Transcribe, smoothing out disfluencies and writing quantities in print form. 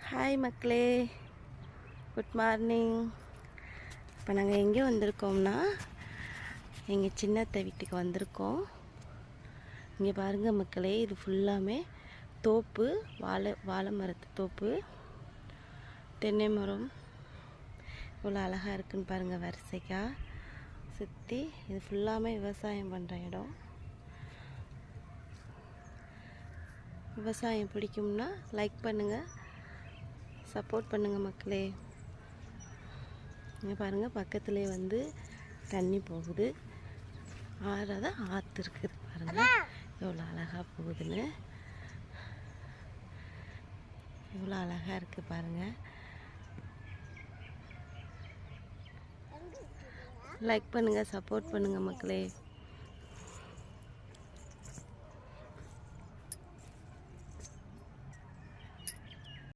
Hi மக்களே, good morning. இப்போ நாங்கள் எங்கே வந்திருக்கோம்னா எங்கள் சின்னத்தை வீட்டுக்கு வந்திருக்கோம். இங்கே பாருங்கள் மக்களே, இது ஃபுல்லாமே தோப்பு, வாழை மரத்து தோப்பு, தென்னை மரம் இவ்வளோ அழகாக இருக்குன்னு பாருங்கள். வரிசைக்காக சுற்றி இது ஃபுல்லாமே விவசாயம் பண்ணுற இடம். விவசாயம் பிடிக்கும்னா லைக் பண்ணுங்கள், சப்போர்ட் பண்ணுங்கள் மக்களே. இங்கே பாருங்கள், பக்கத்துலேயே வந்து தண்ணி போகுது. ஆறாதான் ஆற்று இருக்குது பாருங்கள், எவ்வளோ அழகாக போகுதுன்னு. எவ்வளோ அழகாக இருக்குது பாருங்கள். லைக் பண்ணுங்கள், சப்போர்ட் பண்ணுங்கள் மக்களே.